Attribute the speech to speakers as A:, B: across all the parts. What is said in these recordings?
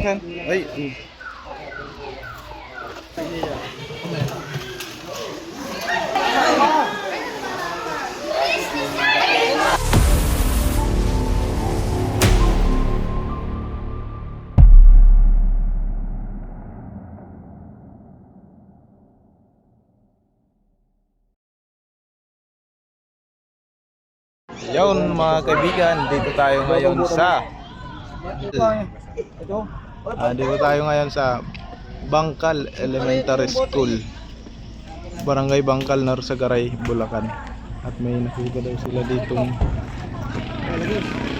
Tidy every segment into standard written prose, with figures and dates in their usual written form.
A: Ay. Yun mga kaibigan, dito tayo ngayon sa dito tayo ngayon sa Bangkal Elementary School, Barangay Bangkal, Narsagaray, Bulacan. At may nakita daw sila ditong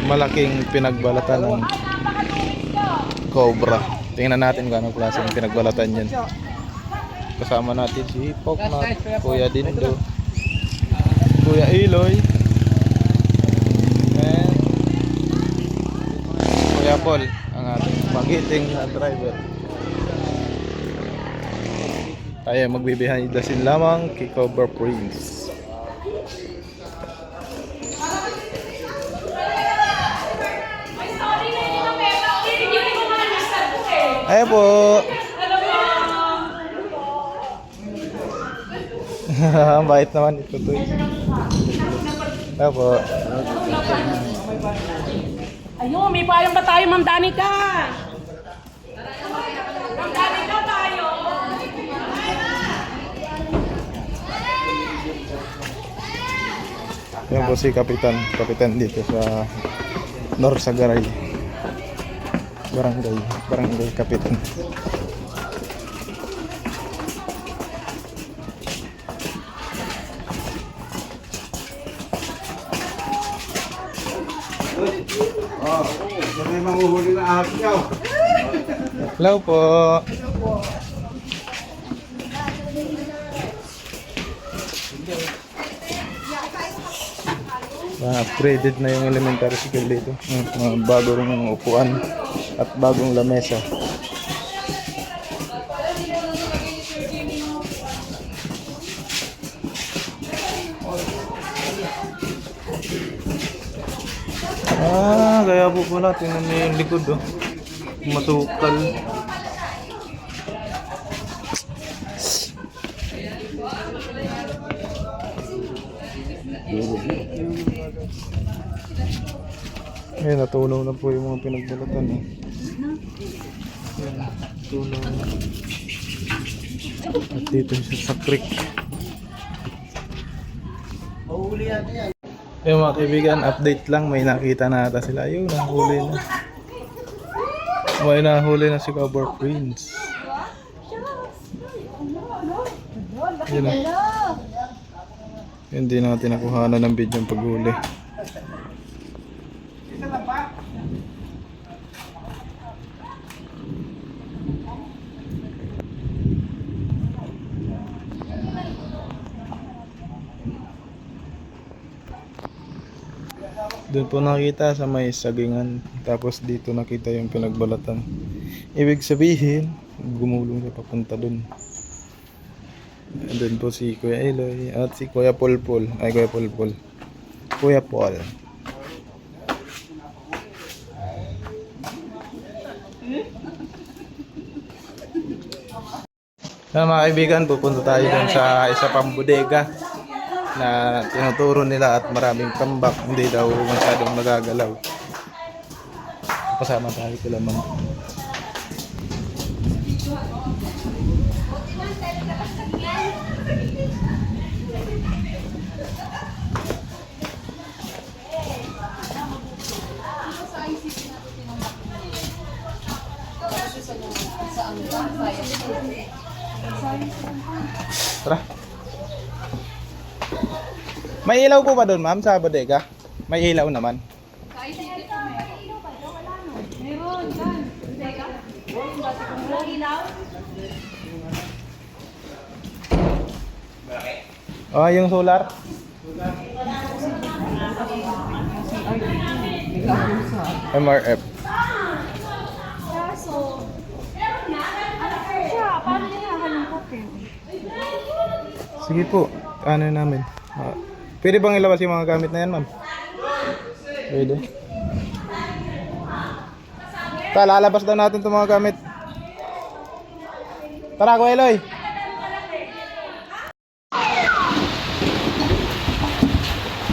A: malaking pinagbalatan ng cobra. Tingnan natin kung anong klase ng pinagbalatan yan. Kasama natin si Poknat, Kuya Dindo, Kuya Iloy, Kuya Paul, ang ating magiting na driver. Tayo magbibihan dasin lamang kay Cobra Prince. Ayo po. Bait naman ito to. Ayo po.
B: Ayun, may payong ba tayo, Ma'am Danica? Ma'am Danica tayo.
A: Yan po si Kapitan dito sa Narsagaray. Barangay Kapitan.
C: May manguhuli na ahas niyo.
A: Hello po. Upgraded na yung elementary school dito. Bagong upuan at bagong lamesa. Kaya po pala, tingnan niyo yung likod, oh. Masukal. Ayan, natunaw na po yung mga pinagbalatan, eh. Ayan, natunaw na. At dito sa creek. Yung mga kaibigan, update lang, may nakita na ata sila. Ayun, nahuli na. May nahuli na si Cobra Prince. Yun na. Hindi natin nakuhanan ng video yung paghuli. Doon po nakita sa may sagingan. Tapos dito nakita yung pinagbalatan. Ibig sabihin, gumulong siya papunta doon. Doon po si Kuya Eloy at si Kuya Polpol. Ay, Kuya Polpol. Kuya Paul. Mga kaibigan, pupunta tayo doon sa isa pang bodega na tinuturo nila at maraming tambak, hindi daw masyadong nagagalaw. Kasama tayo kila ma'am. Tara. May ilaw po ba doon, ma'am, sa bodega? May ilaw naman.
B: Meron, dyan. Ilaw?
A: Yung solar? MRF.
B: Paano niya hahalungkutin?
A: Sige po, ano namin. Pwede bang ilabas yung mga gamit na yan, ma'am? Pwede. Lalabas daw natin itong mga gamit. Tara, Kuya Eloy.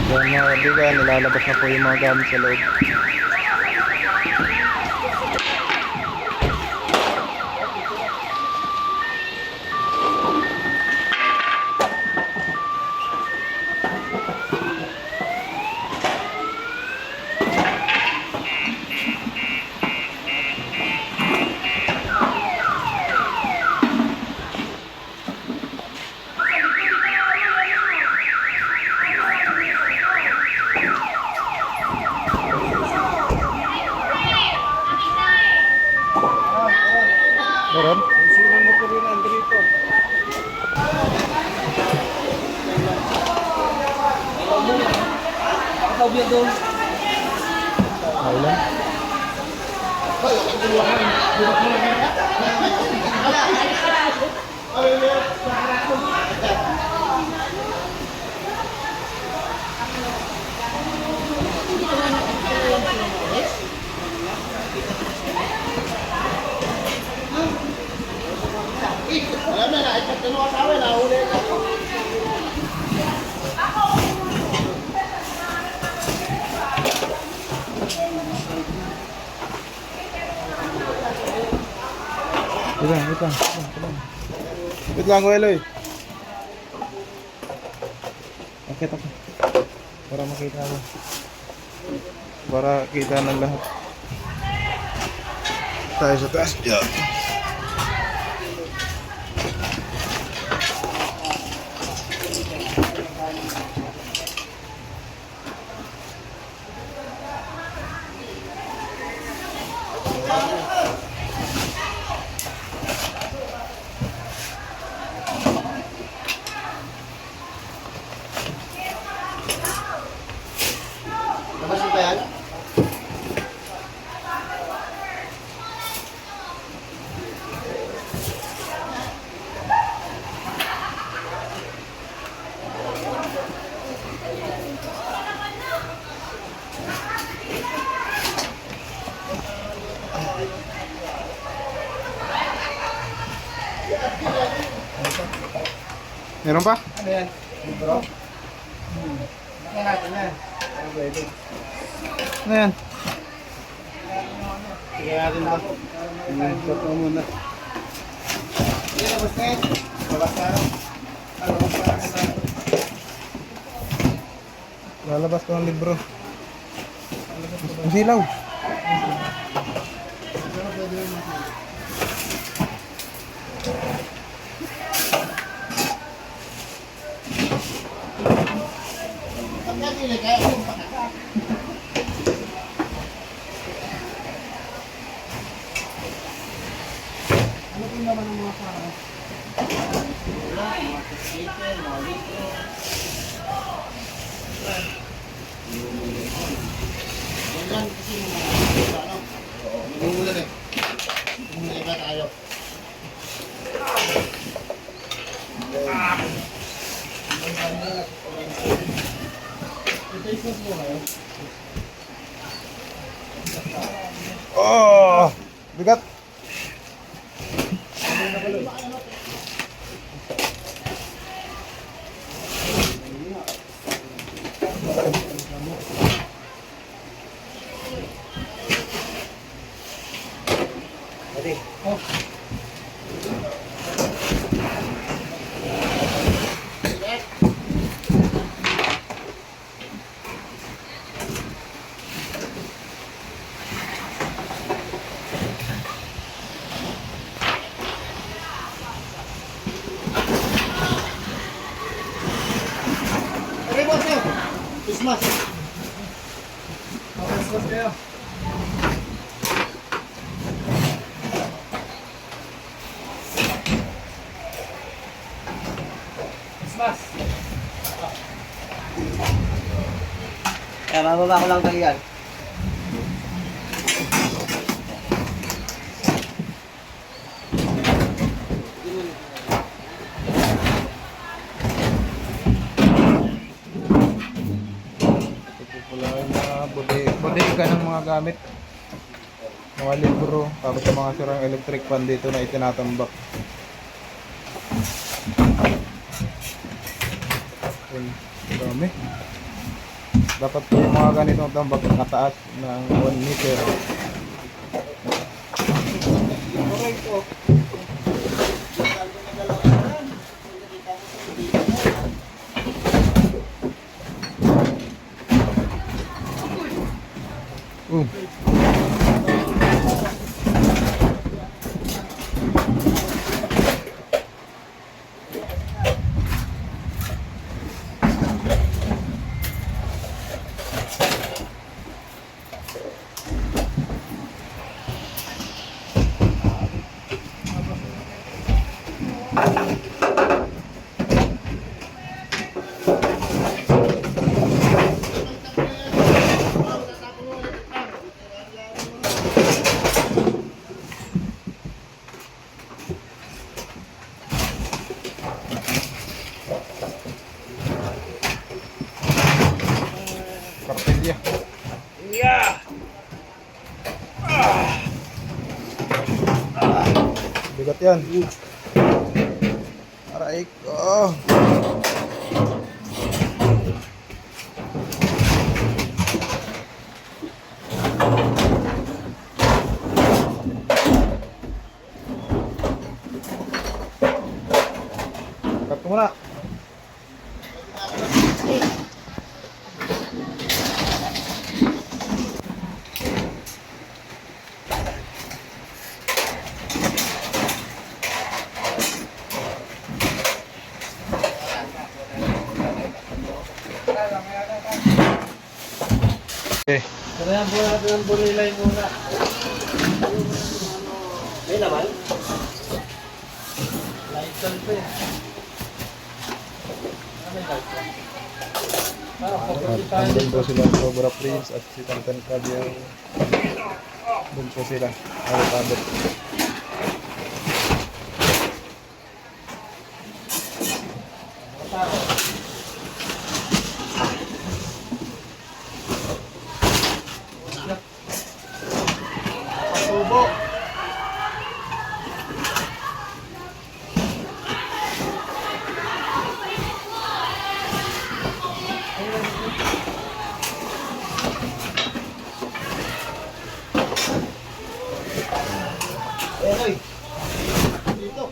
A: Yan mga kaibigan, nilalabas na po yung mga gamit sa loob. Meron?
C: Sinang mo po rin ang dito. Nakatawag yan doon.
A: Kailan?
C: Alam na, ipag tanong asawa, nahuli na.
A: Wait lang. Wait lang, Kuya Eloy. Akit ako. Para makita mo. Para kita ng lahat. Tayo sa taas. Yeah.
C: Labas mo ba yan?
A: Meron pa?
C: Ano yan? Bro? Bakit natin yan? Ano ba ito?
A: Ano yan?
C: Sige natin ba? Stop mo muna. Sige, labas na yan. Labas na yan. Labas na yan.
A: Lalabas ko ng libro. Ang silaw.
C: Ano po naman ang mga parang? Nangungulan eh. Nangungulan ba tayo?
A: Oh! Bigat.
C: Okay, boss eh. Christmas. Christmas kayo. Christmas. Kaya mababa ko lang tayo yan.
A: Ito pala yung mga bodega ng mga gamit. Mga libro, tapos sa mga sirang electric fan dito na itinatambak. Yun, dami. Dapat po yung mga ganitong tambak nakataas ng 1 meter. Kartilya. Bigat yan. Aray ko. Cut mo na. Okay.
C: Kaya po natin ang bunilay muna. May naman? Light bulb eh. May light bulb.
A: At andun po sila Cobra Prince at si Tantan Cabio. Doon po sila. Abot-abot.
C: Pasubo. Eloy. Dito.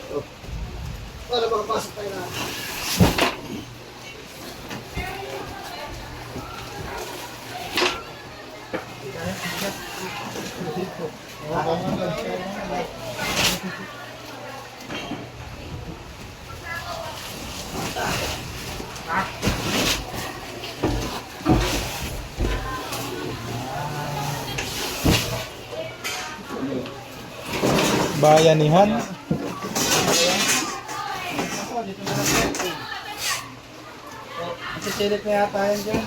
C: Oh. Para makapasok tayo na.
A: Bayanihan.
C: Sisilip na yata yan dyan.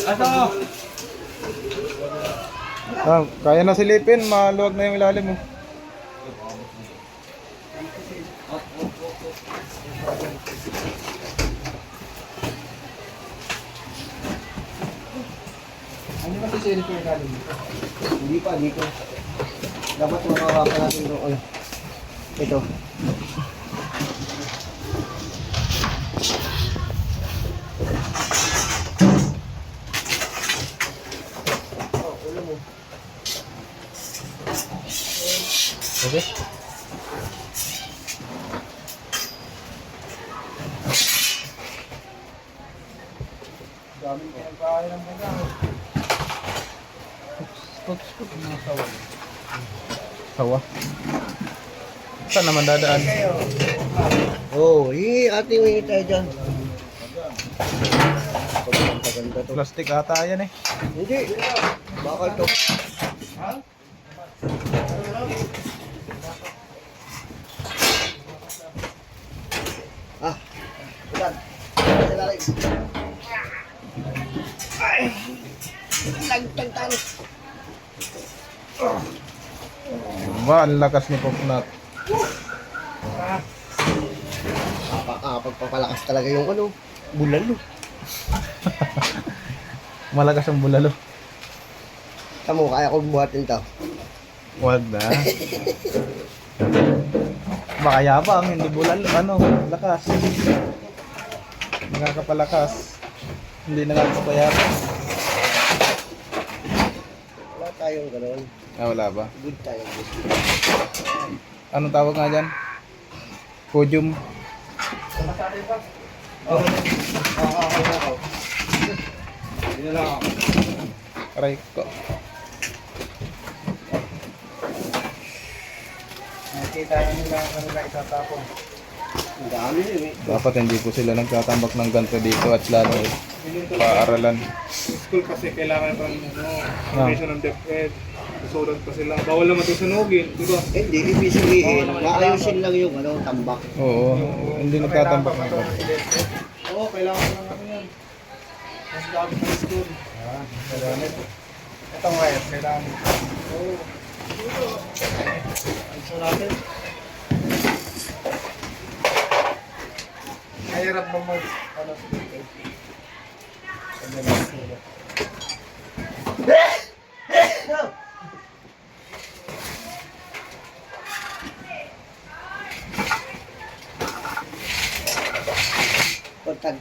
C: Asa?
A: Kaya na silipin, maluwag na yung ilalim mo.
C: Ano ba sisilip yung ilalim dito? Hindi pa, dito. Dapat makawakan natin doon. Ito.
A: Okay.
C: Daming kinagkaya ng mga. Scoop mga sawa.
A: Sawa. Saan naman dadaan?
C: Oo, ate wingi tayo dyan. Pagkanta to.
A: Plastic ata yan eh.
C: Hindi. Bakal to. Ah, bukan. Ay, lagtang-tang.
A: Ba, ang lakas ni Popnut.
C: Pagpapalakas talaga yung ano, bulalo.
A: Malakas ang bulalo.
C: Tamo, kaya ko buhatin to.
A: Wag na. Baka yabang, hindi bulalo. Ano, lakas. Nakakapalakas. Hindi nakakapayabang.
C: Wala tayong gano'n.
A: Ah, wala ba?
C: Good tayo.
A: Anong tawag nga dyan? Podium. Aray ko.
C: Nakita nila ang kanila itatapon. Ang dami yun eh.
A: Dapat hindi po sila nagtatambak ng ganito dito at lalo paaralan.
D: School kasi kailangan pang formation ng DepEd. Susulat pa sila. Bawal naman ito sunugin, di ba?
C: Eh, hindi ibig sabihin, maayusin lang yung ano, tambak.
A: Oo, hindi nagtatambak ng ganito.
D: Oo, kailangan pa lang yan. Mas gamit ng school.
C: Ito nga yan, kailangan. Oo. Ayusin natin. Mahirap ba mag, ano, Pagtag.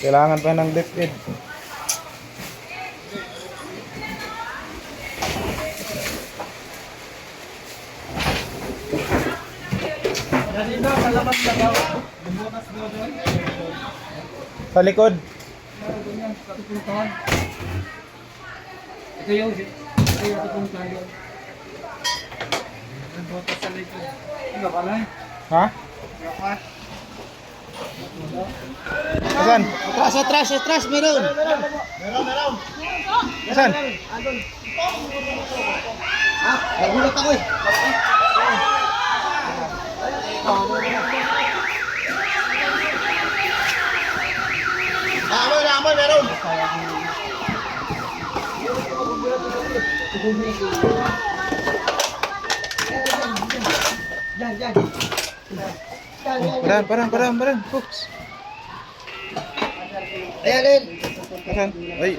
A: Kailangan pa ng DepEd. Sa likod.
D: Ito yung tutuntan yun. Nagbotas sa likod. Ano pala?
A: Ha? Asan?
C: Atras, meron.
A: Asan?
C: Ha? Nagulat ako eh. Amoy, meron. Yan.
A: Parang. Folks.
C: Ayan.
A: Asan? Ay.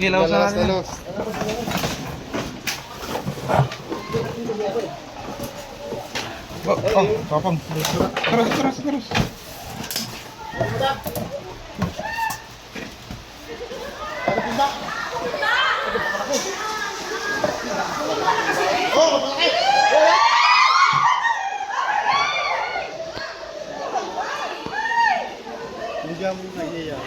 A: Gilaw sa natin. Kapang. Terus.
C: Bigyan mo na iya.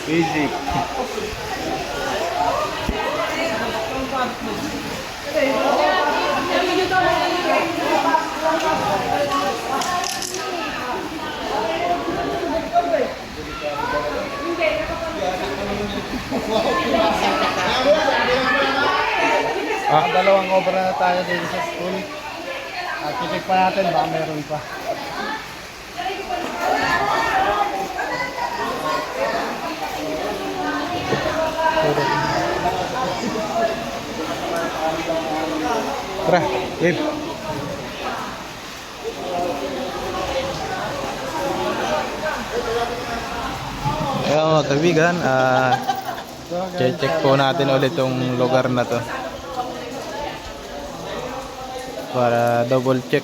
A: Easy.
C: Dalawang obra na tayo dito sa school. At check pa natin, baka meron pa.
A: Tara, Gabe. Ayun mga kaibigan, check po natin ulit tong lugar na to para double check.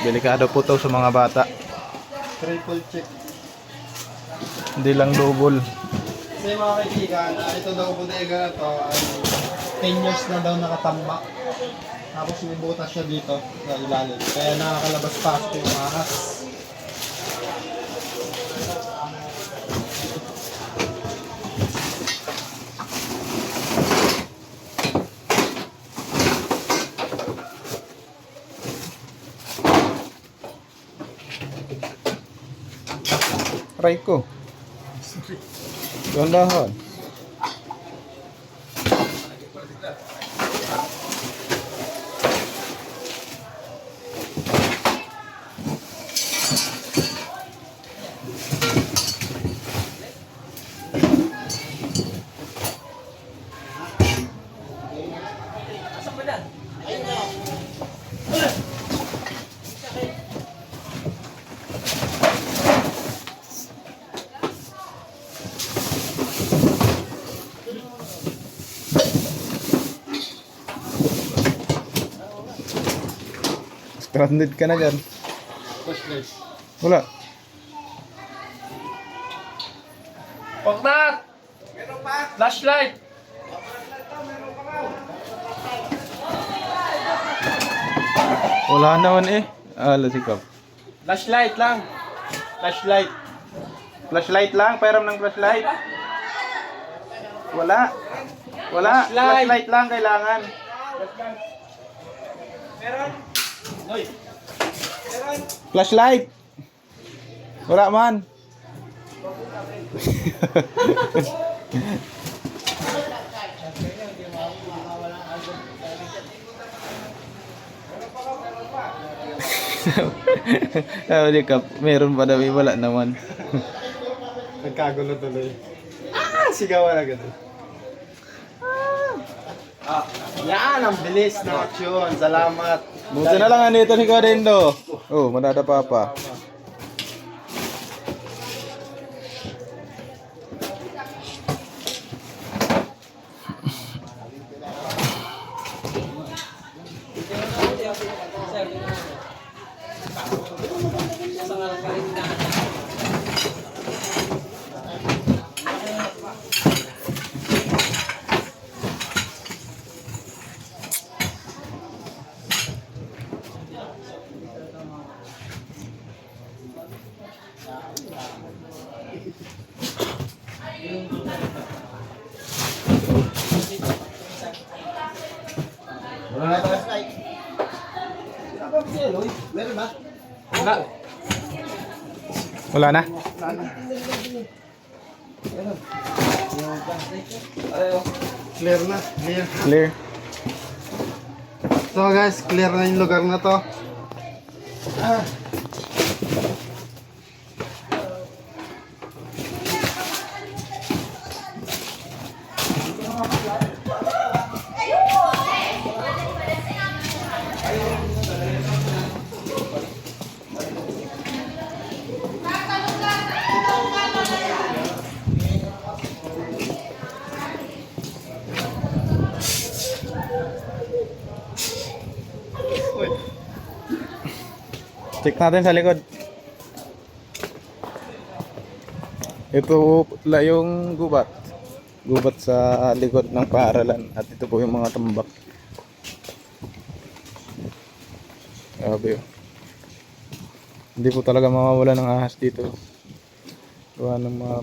A: Delikado po to sa mga bata.
C: Triple check.
A: Hindi lang double.
C: Kasi mga kaibigan, ito daw bodega na to, 10 years na daw nakatambak. Tapos may butas siya dito sa ilalim. Kaya nakakalabas pa yung ahas.
A: Try ko. Gandahan. Stranded ka na dyan. Wala.
D: Pagtat! Flashlight!
A: Wala naman eh. Sikap.
D: Flashlight lang.
A: Flashlight. Flashlight lang. Pairam ng flashlight. Wala. Wala. Flashlight lang kailangan. Flashlight. Wala man. Sabi ka, meron pa daw, wala naman.
C: Nagkagulo tuloy. Sigawan na ganun. Yan, ang bilis na action. Salamat.
A: Buti na lang andito si Kadendo. Oh, madadapa pa.
C: Wala na tayo slide. Meron ba?
D: Wala.
A: Wala na?
C: Clear na. Clear.
A: Clear.
C: So guys, clear na yung lugar na to.
A: Check natin sa likod. Ito pala yung gubat. Gubat sa likod ng paaralan. At ito po yung mga tambak. Grabe. Hindi po talaga mawawala ng ahas dito. Gawa ng mga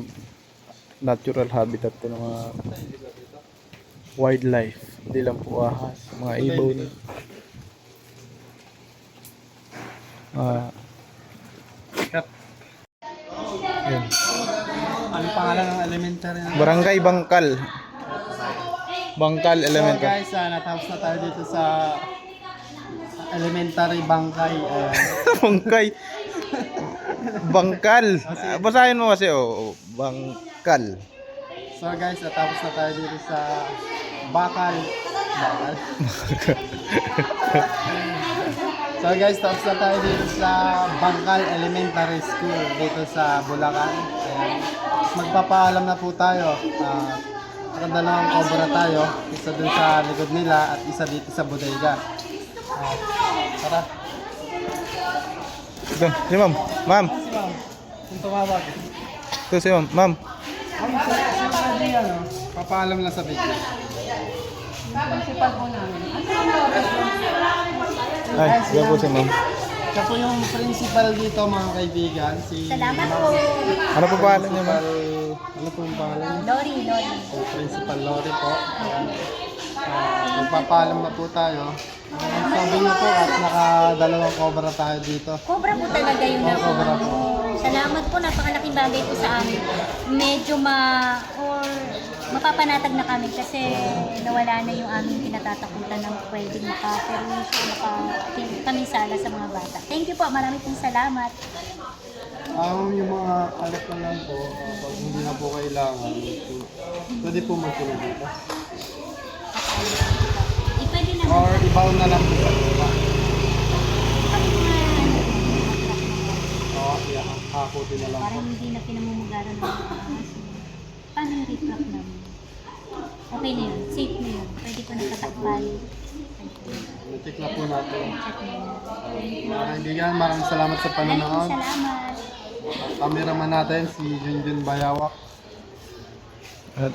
A: natural habitat po ng mga wildlife. Hindi lang po ahas. Mga ibon. Yun.
C: Ano pangalan ng elementary na?
A: Barangay Bangkal. Bangkal
C: So
A: Elementary.
C: guys, natapos na tayo dito sa elementary Bangkay.
A: Bangkay. Bangkal. Basahin mo kasi Bangkal.
C: So guys, natapos na tayo dito sa Bakal. So guys, tapos na tayo dito sa Bangkal Elementary School dito sa Bulacan. Ayan. Magpapaalam na po tayo. Nakadalawang cobra tayo. Isa dun sa likod nila at isa dito sa bodega. Tara.
A: Ito, si ma'am. Ma'am.
C: Si ma'am, kung tumawag.
A: Ito si ma'am. Ma'am,
C: Papaalam lang sa video.
B: Principal po namin.
A: ay, yan po si ma'am.
C: Siya po yung principal dito mga kaibigan.
E: Salamat po.
A: Ano po pangalan niya ma'am?
C: Ano po yung pangalan niya?
E: Lori.
C: Si Principal Lori po. Ayan. Magpapaalam na po tayo. Sabi niyo po at nakadalawang cobra tayo dito.
E: Cobra po talaga yung
C: Oo, cobra po.
E: Salamat po, napakalaking bagay po sa amin. Medyo mapapanatag na kami kasi nawala na yung aming kinatatakutan ng pwedeng makaperwisyo, makakamisala sa mga bata. Thank you po, marami pong salamat.
C: Yung mga alat na lang po, pag hindi na po kailangan, pwede po magsunod dito.
E: Pwede na.
C: Or ibaw na lang po sa lupa. Oo, yeah, hakutin na lang po.
E: Parang hindi na pinamumugaran ng mga aso. Paano yung reflux namin? Okay na yun, safe na yun. Pwede ko nakatakpan.
C: Check na po natin.
E: Check na yun.
C: Mga kaibigan, maraming salamat sa panonood.
E: Maraming salamat.
C: Cameraman natin si Junjun Bayawak.
A: At